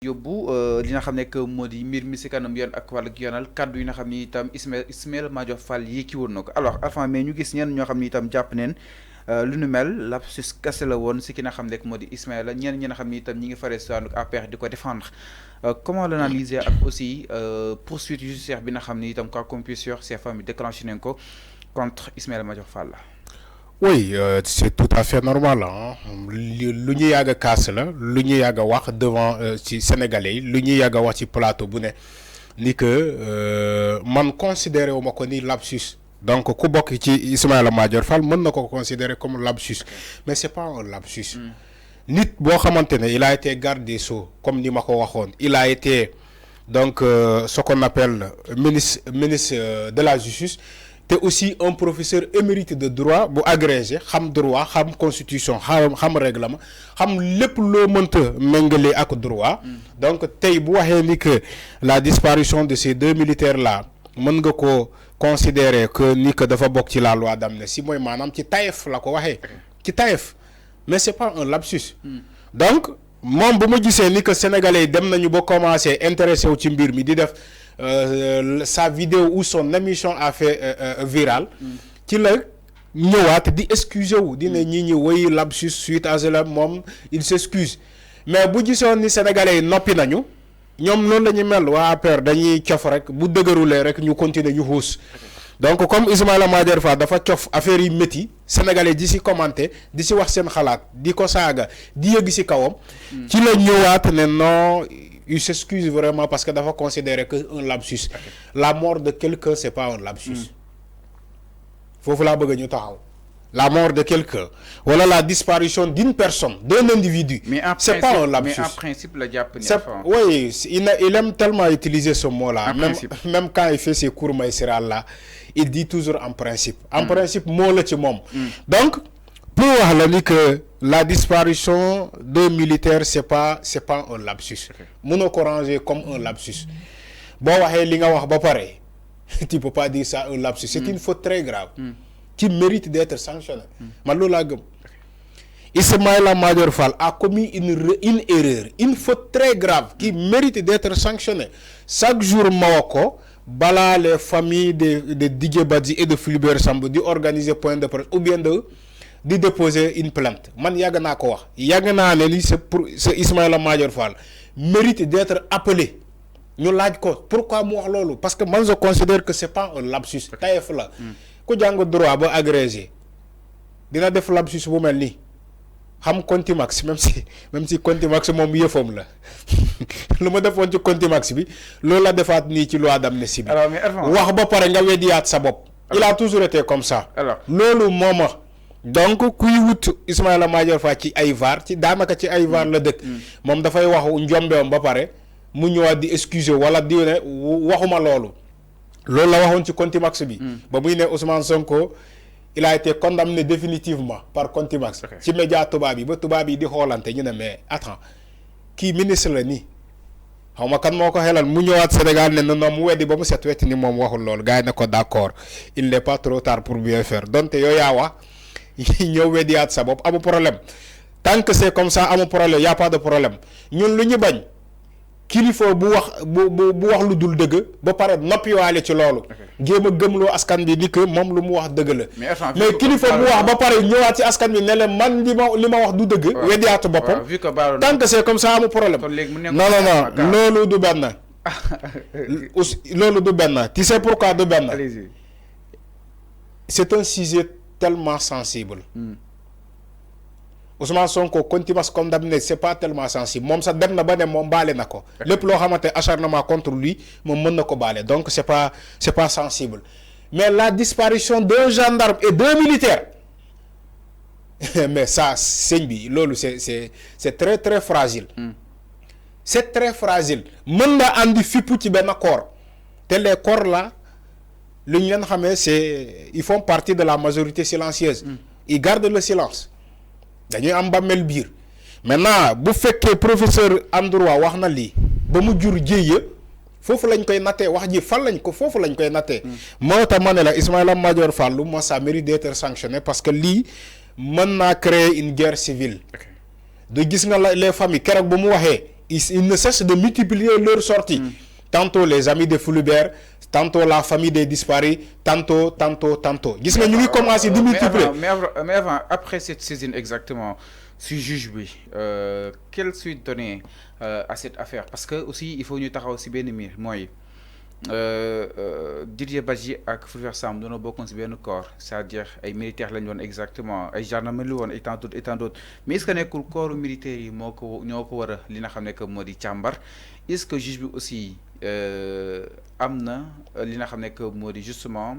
yóbbu li nga xam ne que moo di mbir mi si kanam yoon ak wàllu yoonal kaddu yi nga xam ni itam Ismaïla Madior Fall yéeki woon na ko alors enfin mais ñu gis ñenn ñoo xam ni itam jàpp neen lu nu mel lapsus kase la woon si ki nga xam ne moo di Ismaïla ñenn ñi nga xam ni itam ñi ngi faree si wàllu APR di ko défendre comment l'analyser ak aussi poursuite judiciaire bi nga xam ni itam quoi qu'on puisse dire ces familles déclenché nañ ko contre Ismaïla Madior Fall la. Oui, c'est tout à fait normal. Hein. Lu ñu yàgg a kaas la lu ñu yàgg a wax devant ci sénégalais yi lu ñu yàgg a wax ci plateau bu ne ni que man considéré wu ma ko ni lapsus. Donc ku bokk ci Ismaïla Madior Fall mën na ko considérer comme lapsus mais c'est pas un lapsus. Nit boo xamante ne il a été garde des Sceaux comme ni ma ko waxoon il a été donc ce qu'on appelle ministre de la justice. T'es aussi un professeur émérite de droit bu agrégé xam droit xam constitution xam règlement xam lépp loo mënta méngale ak droit donc tey bu waxee ni que la disparition de ces deux militaires là mën nga ko considérer que ni que dafa bokk ci la loi d'amnistie mooy maanaam ci tayef la ko waxee ci tayef mais c'est pas un lapsus donc moom bu ma gisee ni que sénégalais dem nañu ba commencer intéressé wu ci mbir mi di def sa vidéo ou son émission a fait viral ci la ñëwaat di excuser wu di ne ñi ñi woy lapsus suite à cela moom il s'excuse mais bu gisoon ni sénégalais yi noppi nañu ñoom noonu la ñu mel waa APR dañuy cof rek bu dëgërulee rek ñu continuer ñu xuus donc comme Ismaïla Madior Fall dafa cof affaire yi métti sénégalais di si commenter di si wax seen xalaat di ko saaga di yëgg si kawam ci la ñëwaat ne non il s'excuse vraiment parce que dafa considérer que un lapsus la mort de quelqu'un c'est pas un lapsus foofu laa bëgg ñu taxaw la mort de quelqu'un wala la disparition d'une personne d'un individu c'est pas un lapsus mais en principe la jàpp ni oui il aime tellement utiliser ce mot là même quand il fait ses cours magistrales là il dit toujours en principe moo la ci moom donc pour wax la ni que la disparition d'un militaire c'est pas un lapsus mënoo ko ranger comme un lapsus boo waxee li nga wax ba pare tu peux pas dire ça un lapsus c'est une faute très grave qui mérite d'être sanctionnée man loolu laa gëm Ismaïla Madior Fall a commis une erreur une faute très grave qui mérite d'être sanctionnée chaque jour ma wax ko balaa les familles de Didier Badji et de Fulbert Sambou di organiser point de presse ou bien di déposer une plainte man yàgg naa ko wax yàgg naa ne ni c'est Ismaïla Madior Fall mérite d'être appelé ñu laaj ko pourquoi mu wax loolu parce que man je considère que c'est pas un lapsus tayef la ku jàng droit ba agrégé dina def lapsus bu mel nii xam contumace même si contumace moom yëfam la lu ma defoon ci contumace bi loolu la defaat nii ci loi d'amnistie bi wax ba pare nga weddiyaat sa bopp il a toujours été comme ça loolu mooma donc kuy wut Ismaïla Madior Fall ci ay VAR ci daanaka ci ay VAR la dëkk moom dafay wax njombeem ba pare mu ñëwaat di excuser wala di ne waxuma loolu la waxoon ci contumace bi ba muy ne Ousmane Sonko il a été condamné définitivement par contumace ci média tubaab yi ba tubaab yi di xoolante ñu ne mais attends kii ministre la nii xaw ma kan moo ko xelal mu ñëwaat Sénégal ne non mu weddi ba mu set wecc ni moom waxul loolu gars yi ne ko d'accord il n'est pas trop tard pour bien faire donte yow yaa wax ñëw weddiyaat sa bopp amu problème tant que c'est comme ça amu problème y a pas de problème ñun lu ñu bañ kilifa bu wax lu dul dëgg ba pare noppiwaale ci loolu jéem a gëmloo askan bi ni que moom lu mu wax dëgg la mais kilifa bu wax ba pare ñëwaat ci askan bi ne leen man li ma wax du dëgg weddiyaatu boppam tant que c'est comme ça amu problème non loolu du benn loolu du benn tu sais pourquoi du benn c'est un sujet tellement sensible Ousmane Sonko contumace condamné c'est pas tellement sensible moom sax dem na ba ne moom baale na ko lépp loo xamante acharnement contre lui moom mën na ko baale donc c'est pas sensible mais la disparition d'un gendarme et d'un militaire mais ça sëñ bi loolu c'est très très fragile c'est très fragile mën na andi fippu ci benn corps te les corps là lu ñu leen xamee c'est ils font partie de la majorité silencieuse ils gardent le silence dañuy am bàmmeel biir maintenant bu fekkee professeur en droit wax na lii ba mu jur jéeya foofu lañ koy nattee wax ji fan lañ ko foofu lañ koy nattee moo tax ma ne la Ismaïla Madior Fall lu ma ça mérite d'être sanctionné parce que lii mën naa créer une guerre civile du gis nga la les familles keroog ba mu waxee ils ne cessent de multiplier leurs sorties. Tantôt les amis de Fulbert, tantôt la famille des disparus, tantôt. Gis nga ñu ngi commencé di multiplier. Mais avant, après cette saisine exactement, si juge bi, quelle suite donner à cette affaire? Parce que aussi il faut ñu taxaw ci benn mbir mooy Didier Badji ak Fulbert Sambou doona bokkoon ci benn corps, c'est-à-dire ay militaires lañ woon exactement, ay gendarmes la woon et tant d'autres. Mais est-ce que nekkul corps militaire yi moo ko ñoo ko war a li nga xam ne que moo di càmbar? Est-ce que juge bi aussi am na li nga xam ne que moo di justement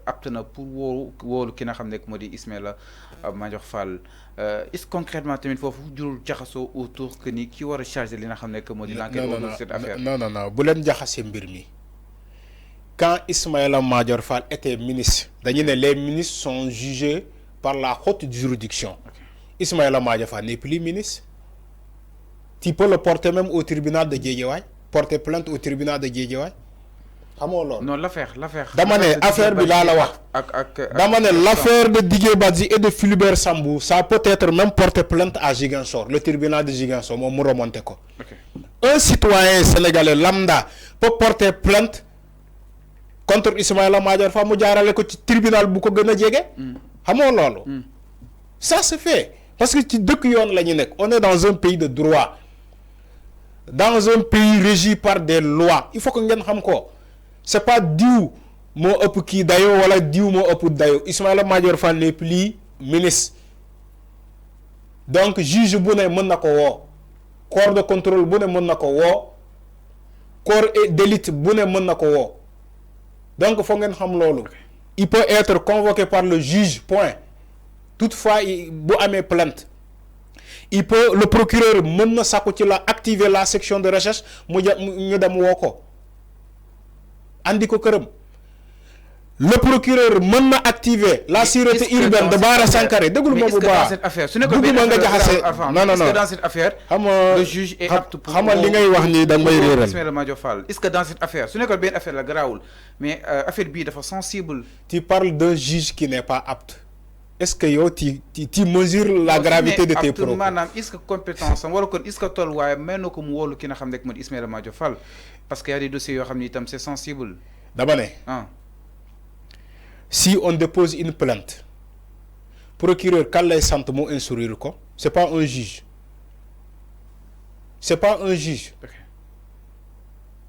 apte na pour wóolu ki nga xam ne que moo di Ismaïla Madior Fall? Est-ce que concrètement tamit foofu jurul jaxasoo autour que ni ki war a charger li nga xam ne que moo di l'enquête autour de cette affaire? Non bu leen jaxase mbir mi. Quand Ismaïla Madior Fall était ministre, les ministres sont jugés par la haute juridiction. Okay. Ismaïla Madior Fall n'est plus ministre. Tu peux le porter même au tribunal de Guédiawaye, porter plainte au tribunal de Guédiawaye. Non, l'affaire. Affaire de l'affaire de Didier Badji et de Fulbert Sambou, ça peut être même porter plainte à Ziguinchor, le tribunal de Ziguinchor, mon remonte quoi. Un citoyen sénégalais lambda peut porter plainte contre Ismaïla Madior Fall, mu jaarale ko ci tribunal bu ko gëna djégé. Xamoo lolu. Ça se fait parce que ci dëkk yoon lañu nek. On est dans un pays de droit. Dans un pays régi par des lois. Il faut que ngeen xam ko. C'est pas diw mo ëpp ki dayo wala diw mo ëpp dayo. Ismaïla Madior Fall n'est plus ministre. Donc juge bu ne mën na ko wo. Corps de contrôle bu ne mën na ko wo. Corps d'élite bu ne mën na ko wo. Donc, il peut être convoqué par le juge, point. Toutefois, il peut avoir plainte. Le procureur peut activer la section de recherche. Le procureur peut activer la sûreté urbaine de Bara Sankaré. Est-ce que dans cette affaire, dans cette affaire, le juge est apte pour Ismaïla Madior Fall? Est-ce que dans cette affaire, ce n'est pas bien affaire la grave, mais affaire bi dafa sensible. Tu parles d'un juge qui n'est pas apte. Est-ce que tu mesures la gravité de tes propos? Est-ce que compétence, est-ce que tolluwaay may na ko mu wóolu ki nga xam ne mooy Ismaïla Madior Fall? Parce qu'il y a des dossiers yoo xam ne itam c'est sensible. D'abord, si on dépose une plainte, procureur, quand les centres m'ont instruire, c'est pas un juge. C'est pas un juge. Okay.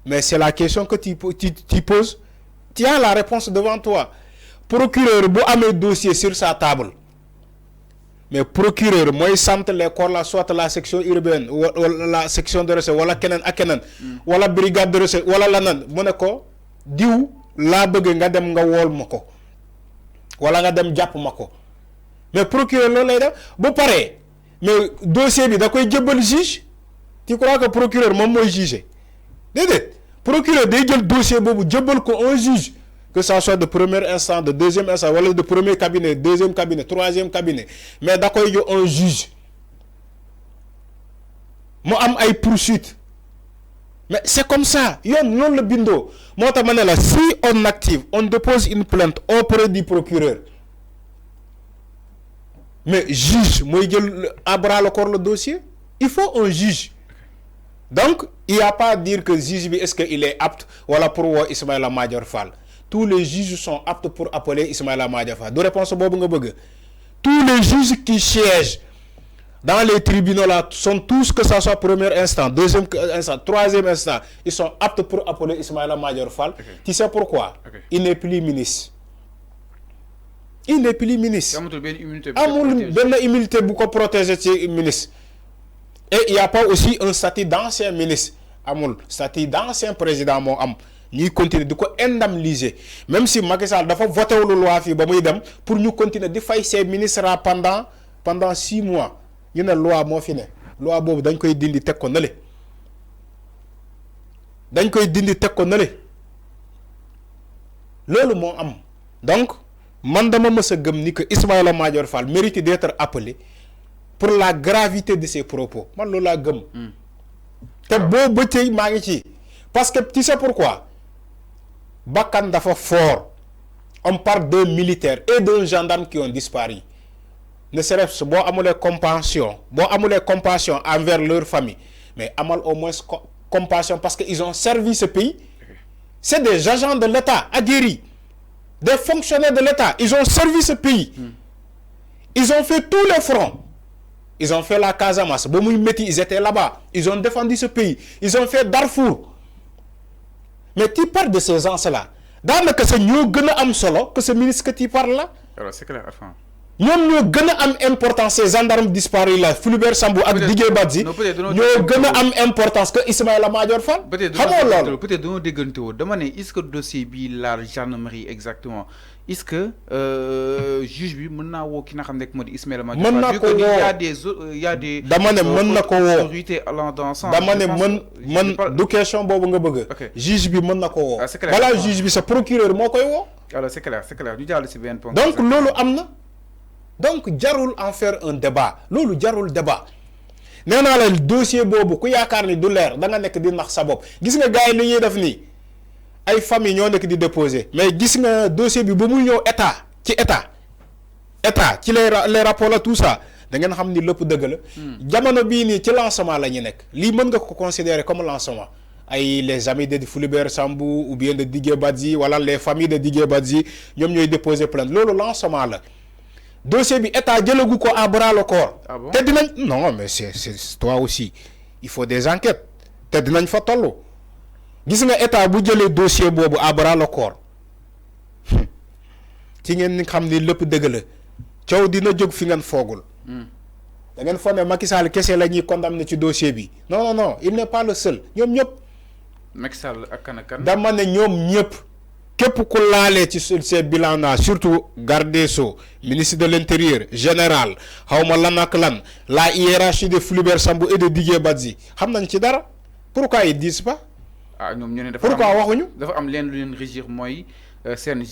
Mais c'est la question que tu poses. Tu as la réponse devant toi. Procureur, vous avez un dossier sur sa table. Mais procureur, moi, il sent les corps là, soit la section urbaine, ou la section de recette, ou la kenen akenen, ou la brigade de recette, ou la lanan, monako, diou, la bëgg nga dem nga wol mako. Wala nga dem japp mako. Mais procureur lo lay def bu paré mais dossier bi da koy jëbal juge. Tu crois que procureur mom moy juger? Dédé. Procureur day jël dossier bobu jëbal ko un juge, que ça soit de premier instant, de deuxième instant, wala de premier cabinet, deuxième cabinet, troisième cabinet, mais da koy jox un juge. Mo am ay poursuite. Mais c'est comme ça. Non le bindo. Si on active, on dépose une plainte auprès du procureur. Mais juge, moi il à bras le corps le dossier. Il faut un juge. Donc, il n'y a pas à dire que le juge est-ce qu'il est apte voilà pour Ismaïla Madior Fall. Tous les juges sont aptes pour appeler Ismaïla Madior Fall. De réponse tous les juges qui siègent dans les tribunaux là sont tous, que ça soit premier instant, deuxième instant, troisième instant, ils sont aptes pour appeler Ismaïla Madior Fall. Okay. Tu sais pourquoi? Okay. Il n'est plus ministre. Il n'est plus ministre. Il y a une immunité pour protéger les ministres. Et il n'y a pas aussi un statut d'ancien ministre. Amul statut d'ancien président mo am. Nous continuons de indemniser. Même si Macky Sall dafa voté la loi pour nous continuer de faire ces ministres pendant 6 mois. Il y a une loi qui est loi bobu dañ koy dindi tek ko nalé lolu mo am. Donc man dama mësa gëm ni que Ismaïla Madior Fall mérite d'être appelé pour la gravité de ses propos. Man lolu la gëm. Té bo bëccëg ma ngi ci parce que tu sais pourquoi? Bakkan dafa fort. On parle d'un militaire et d'un gendarme qui ont disparu. Ne serait-ce pas compassion envers leur famille, mais amal au moins compassion parce qu'ils ont servi ce pays. C'est des agents de l'État aguerris, des fonctionnaires de l'État. Ils ont servi ce pays. Ils ont fait tous les fronts. Ils ont fait la Casamance. Ils étaient là-bas. Ils ont défendu ce pays. Ils ont fait Darfour. Mais tu parles de ces gens-là. Dans le cas, c'est mieux que ce ministre que tu parles là. Alors, c'est clair, enfin. ñoom ñoo gën a am importance ces gendarmes disparus là Fulbert Sambou ak Didier Badji ñoo gën a am importance que Ismaïla Madior Fall. xamoo loolu peut-être dañoo déggante woo dama ne est-ce que dossier bi la gendarmerie exactement est-ce que juge bi mën naa woo ki nga xam ne moo di Ismaïla Madior Fall. mën na ko woo y a des dama ne mën na ko woo autorités allant dans sens. dama ne mën du question boobu nga bëgg. juge bi mën na ko woo. balaa juge bi sa procureur moo koy woo. alors c'est clair ñu jàll si benn point. donc loolu am na. Donc, jarul en faire un débat. Lolu jarul débat. Néna la dossier bobu ku yakar ni du leer da nga nek di nax sa bop. Gis nga gaay li ñuy def ni ay famille ñoo nek di déposer. Mais gis nga dossier bi ba muy ñëw état ci les rapports là tout ça da ngeen xam ni lepp deug la. Jamono bi ni ci lancement la ñu nek. Li mën nga ko considérer comme lancement. Ay les amis de Fulbert Sambou ou bien de Didier Badji wala les familles de Didier Badji ñom ñoy déposer plainte. Lolu lancement la. Dossier bi état jëlagu ko à bras le corps. Ah bon? Te dinañ non mais c'est toi aussi il faut des enquêtes te dinañ fa tollu gis nga état bu jëlee dossier bobu à bras le corps ci ngeen ni xam ni lepp deug la ciow dina jog fi ngeen fogul da ngeen fone Macky Sall kessé lañuy condamner ci dossier bi non il n'est pas le seul ñom ñep Macky Sall ak kan dama ne ñom ñep képp ku laalee ci ces bilans là surtout garde des Sceaux ministre de l'Intérieur général xawma lan ak lan la hiérarchie de Fulbert Sambou et de Didier Badji xam nañ ci dara pourquoi ils disent pas. ah ñoom ñu ne dafa pourquoi waxuñu. dafa am leen lu leen régir mooy seen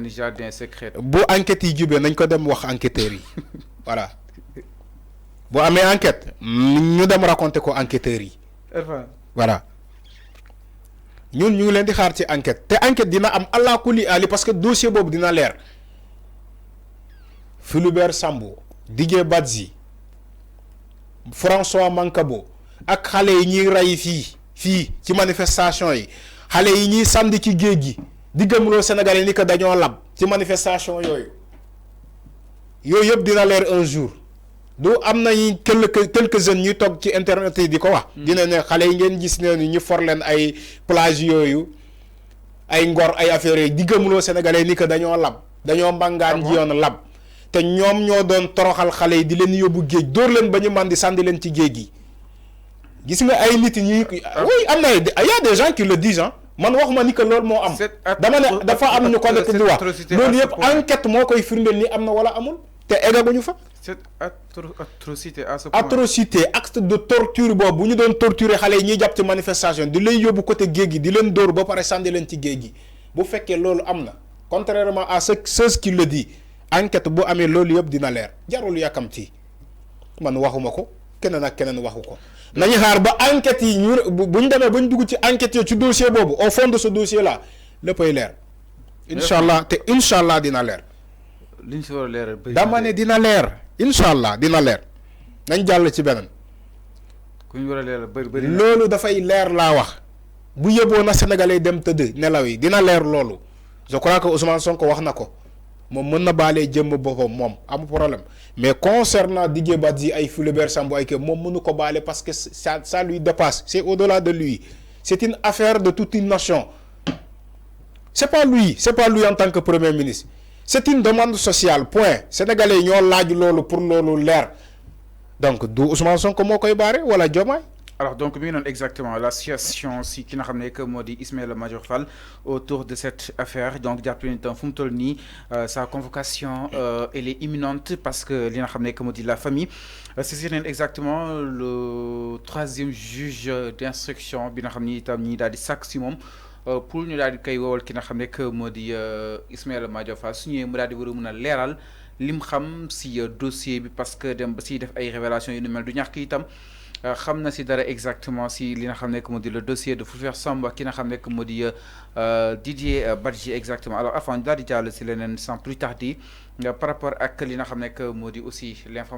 jardin secret. bu enquête yi jubee nañ ko dem wax enquêteurs yi voilà bu amee enquête ñu dem raconter ko enquêteurs yi. voilà. ñun ñu ngi leen di xaar ci enquête te enquête dina am allah kulli ali parce que dossier boobu dina leer Fulbert Sambou Didier Badji François Mancabou ak xale yi ñuy rey fii ci manifestation yi xale yi ñuy sànni ci géej gi di gëmloo Sénégalais ni que dañoo lab ci manifestation yooyu yëpp dina leer un jour du am na quelques jeunes ñuy toog ci internet yi di ko wax. dina ne xale yi ngeen gis ne ñu for leen ay plage yooyu ay ngor ay affaires yooyu di gëmloo Sénégalais ni que dañoo lab dañoo mbangaan ji yoon lab te ñoom ñoo doon toroxal xale yi di leen yóbbu géej dóor leen ba ñu màndi sànni leen ci géej gi gis nga ay nit ñi oui am na y a des gens qui le disent hein man waxuma ni que loolu moo am dama ne dafa am ñu ko nekk di wax loolu yëpp enquête moo koy firndeel ni am na wala amul te eggaguñu fa. cette atrocité à ce point. Atrocité acte de torture boobu bu ñu doon torturer xale yi ñuy jàpp ci manifestation di lay yóbbu côté géej gi di leen dóor ba pare sànni leen ci géej gi bu fekkee loolu am na contrairement à ceux qui le dit enquête bu amee loolu yëpp dina leer jarul yàkkamti man waxuma ko keneen ak keneen waxu ko nañu xaar ba enquête yi ñu bu ñu demee ba ñu dugg ci enquête yi ci dossier boobu au fond de ce dossier là léppay leer. incha allah te incha allah dina leer. liñ si war a leeral dama ne dina leer incha allah dina leer nañ jàll ci beneen. ku ñu war a leeral bëri loolu dafay leer laa wax bu yëboo na Sénégalais dem tëdd nelaw yi dina leer loolu je crois que Ousmane Sonko wax na ko moom mën na baalee jëmm boppam moom amu problème mais concernant Didier Badji ay Fulbert Sambou ay kii moom mënu ko baale parce que ça lui dépasse c'est au-delà de lui c'est une affaire de toute une nation c'est pas lui en tant que premier ministre. C'est une demande sociale point sénégalais ñoo laaj loolu pour loolu leer donc du Ousmane Sonko moo koy baare wala Diomaye. alors donc mi ngi noonu exactement la situation si ki nga xam ne que moo di Ismaïla Madior Fall autour de cette affaire donc jàpp leen itam fu mu toll nii sa convocation elle est imminente parce que li nga xam ne que moo di la famille saisir nañ exactement le 3e juge d'instruction bi nga xam ni itam ñi daal di sàkk si moom. pour ñu daal di koy wowal ki nga xam ne que moo di Ismaïla Madior Fall su ñëwee mu daal di war a mën a leeral lim xam si dossier bi parce que dem ba siy def ay révélations yu ni mel du ñàkk itam xam na si dara exactement si li nga xam ne que moo di le dossier de Fulbert Sambou ki nga xam ne que moo di Didier Badji exactement alors avant daal di jàll si leneen sans plus tarder par rapport ak li nga xam ne que moo di aussi l'information